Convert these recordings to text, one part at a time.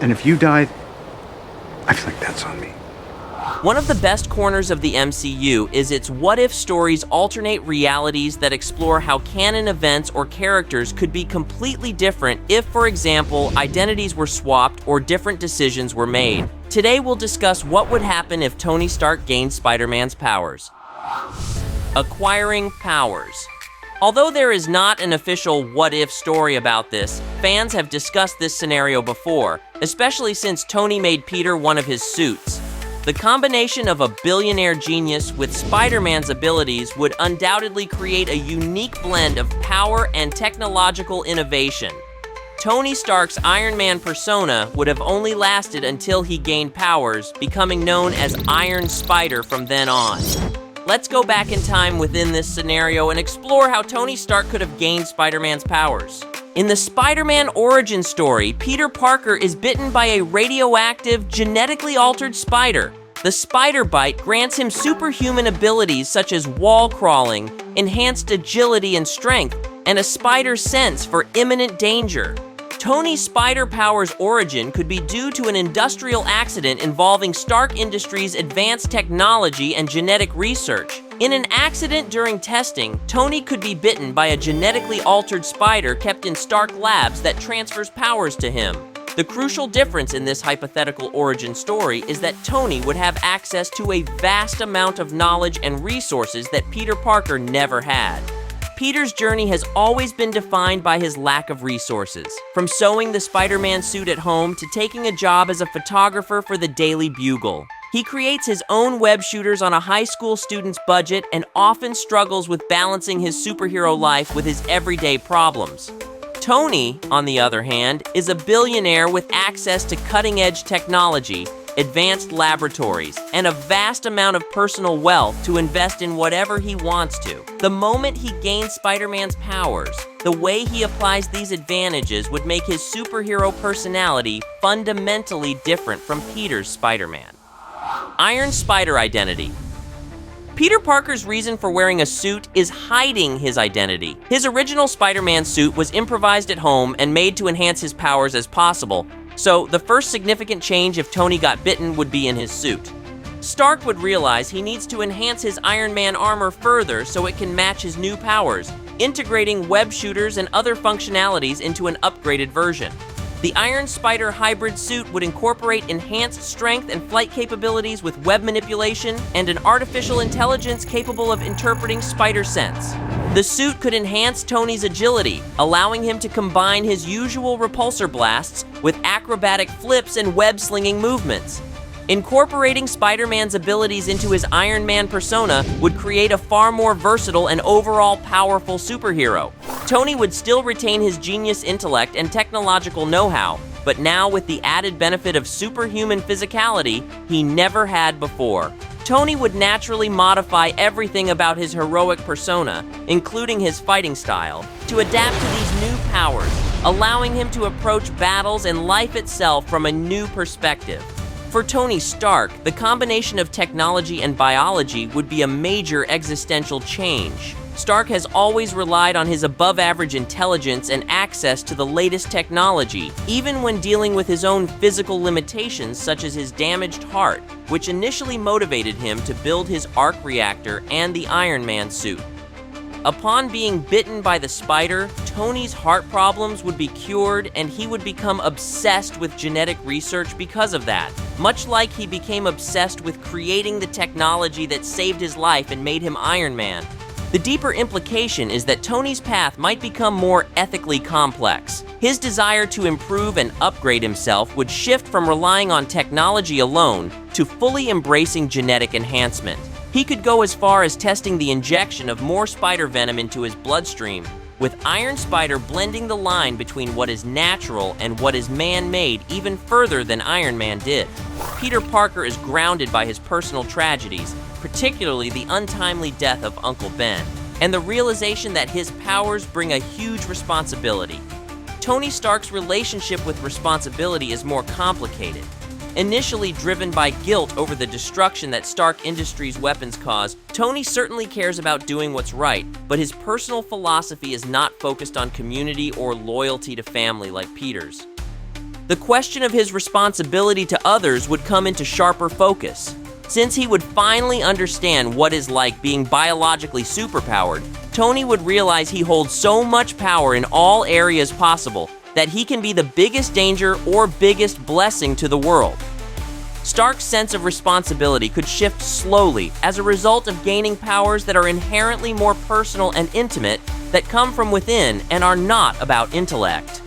And if you die, I feel like that's on me. One of the best corners of the MCU is its what-if stories alternate realities that explore how canon events or characters could be completely different if, for example, identities were swapped or different decisions were made. Today we'll discuss what would happen if Tony Stark gained Spider-Man's powers. Acquiring powers. Although there is not an official what-if story about this, fans have discussed this scenario before, especially since Tony made Peter one of his suits. The combination of a billionaire genius with Spider-Man's abilities would undoubtedly create a unique blend of power and technological innovation. Tony Stark's Iron Man persona would have only lasted until he gained powers, becoming known as Iron Spider from then on. Let's go back in time within this scenario and explore how Tony Stark could have gained Spider-Man's powers. In the Spider-Man origin story, Peter Parker is bitten by a radioactive, genetically altered spider. The spider bite grants him superhuman abilities such as wall crawling, enhanced agility and strength, and a spider sense for imminent danger. Tony's spider powers origin could be due to an industrial accident involving Stark Industries' advanced technology and genetic research. In an accident during testing, Tony could be bitten by a genetically altered spider kept in Stark Labs that transfers powers to him. The crucial difference in this hypothetical origin story is that Tony would have access to a vast amount of knowledge and resources that Peter Parker never had. Peter's journey has always been defined by his lack of resources, from sewing the Spider-Man suit at home to taking a job as a photographer for the Daily Bugle. He creates his own web shooters on a high school student's budget and often struggles with balancing his superhero life with his everyday problems. Tony, on the other hand, is a billionaire with access to cutting-edge technology, advanced laboratories, and a vast amount of personal wealth to invest in whatever he wants to. The moment he gains Spider-Man's powers, the way he applies these advantages would make his superhero personality fundamentally different from Peter's Spider-Man. Iron Spider identity. Peter Parker's reason for wearing a suit is hiding his identity. His original Spider-Man suit was improvised at home and made to enhance his powers as possible, so the first significant change if Tony got bitten would be in his suit. Stark would realize he needs to enhance his Iron Man armor further so it can match his new powers, integrating web shooters and other functionalities into an upgraded version. The Iron Spider hybrid suit would incorporate enhanced strength and flight capabilities with web manipulation and an artificial intelligence capable of interpreting spider sense. The suit could enhance Tony's agility, allowing him to combine his usual repulsor blasts with acrobatic flips and web-slinging movements. Incorporating Spider-Man's abilities into his Iron Man persona would create a far more versatile and overall powerful superhero. Tony would still retain his genius intellect and technological know-how, but now with the added benefit of superhuman physicality he never had before. Tony would naturally modify everything about his heroic persona, including his fighting style, to adapt to these new powers, allowing him to approach battles and life itself from a new perspective. For Tony Stark, the combination of technology and biology would be a major existential change. Stark has always relied on his above-average intelligence and access to the latest technology, even when dealing with his own physical limitations such as his damaged heart, which initially motivated him to build his arc reactor and the Iron Man suit. Upon being bitten by the spider, Tony's heart problems would be cured and he would become obsessed with genetic research because of that, much like he became obsessed with creating the technology that saved his life and made him Iron Man. The deeper implication is that Tony's path might become more ethically complex. His desire to improve and upgrade himself would shift from relying on technology alone to fully embracing genetic enhancement. He could go as far as testing the injection of more spider venom into his bloodstream, with Iron Spider blending the line between what is natural and what is man-made even further than Iron Man did. Peter Parker is grounded by his personal tragedies, particularly the untimely death of Uncle Ben, and the realization that his powers bring a huge responsibility. Tony Stark's relationship with responsibility is more complicated. Initially driven by guilt over the destruction that Stark Industries' weapons cause, Tony certainly cares about doing what's right, but his personal philosophy is not focused on community or loyalty to family like Peter's. the question of his responsibility to others would come into sharper focus. Since he would finally understand what is like being biologically superpowered, Tony would realize he holds so much power in all areas possible that he can be the biggest danger or biggest blessing to the world. Stark's sense of responsibility could shift slowly as a result of gaining powers that are inherently more personal and intimate, that come from within and are not about intellect.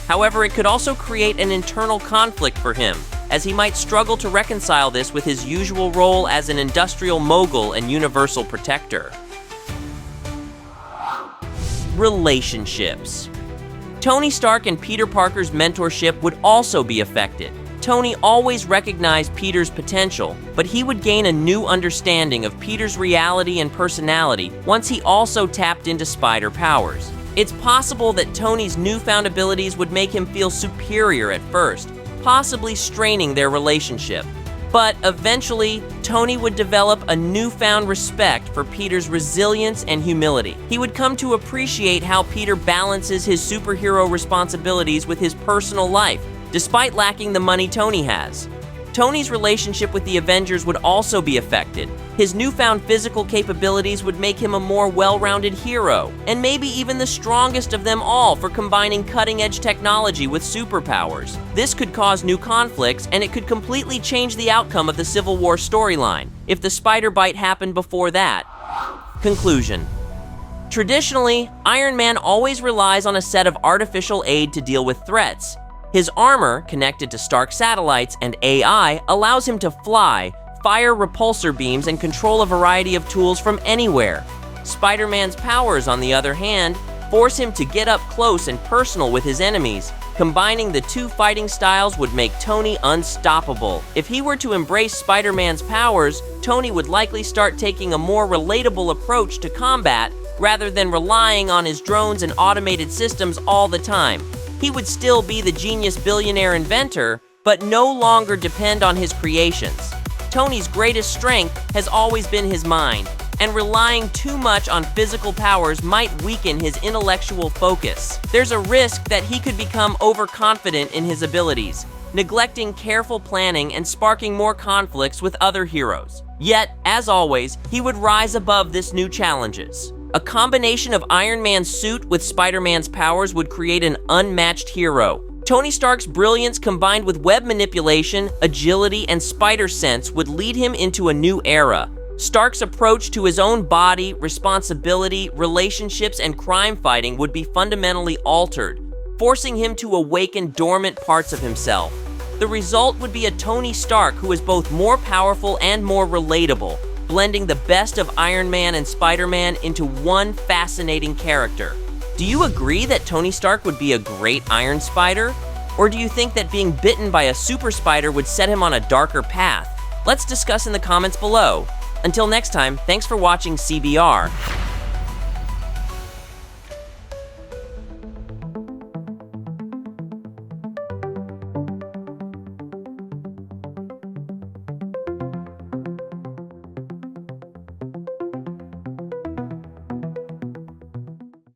However, it could also create an internal conflict for him, as he might struggle to reconcile this with his usual role as an industrial mogul and universal protector. Relationships. Tony Stark and Peter Parker's mentorship would also be affected. Tony always recognized Peter's potential, but he would gain a new understanding of Peter's reality and personality once he also tapped into spider powers. It's possible that Tony's newfound abilities would make him feel superior at first, possibly straining their relationship. But eventually, Tony would develop a newfound respect for Peter's resilience and humility. He would come to appreciate how Peter balances his superhero responsibilities with his personal life, despite lacking the money Tony has. Tony's relationship with the Avengers would also be affected. His newfound physical capabilities would make him a more well-rounded hero, and maybe even the strongest of them all for combining cutting-edge technology with superpowers. This could cause new conflicts, and it could completely change the outcome of the Civil War storyline, if the spider bite happened before that. Conclusion. Traditionally, Iron Man always relies on a set of artificial aid to deal with threats. His armor, connected to Stark satellites and AI, allows him to fly, fire repulsor beams, and control a variety of tools from anywhere. Spider-Man's powers, on the other hand, force him to get up close and personal with his enemies. Combining the two fighting styles would make Tony unstoppable. If he were to embrace Spider-Man's powers, Tony would likely start taking a more relatable approach to combat rather than relying on his drones and automated systems all the time. He would still be the genius billionaire inventor, but no longer depend on his creations. Tony's greatest strength has always been his mind, and relying too much on physical powers might weaken his intellectual focus. There's a risk that he could become overconfident in his abilities, neglecting careful planning and sparking more conflicts with other heroes. Yet, as always, he would rise above this new challenges. A combination of Iron Man's suit with Spider-Man's powers would create an unmatched hero. Tony Stark's brilliance combined with web manipulation, agility, and spider sense would lead him into a new era. Stark's approach to his own body, responsibility, relationships, and crime fighting would be fundamentally altered, forcing him to awaken dormant parts of himself. The result would be a Tony Stark who is both more powerful and more relatable, blending the best of Iron Man and Spider-Man into one fascinating character. Do you agree that Tony Stark would be a great Iron Spider? Or do you think that being bitten by a super spider would set him on a darker path? Let's discuss in the comments below. Until next time, thanks for watching CBR.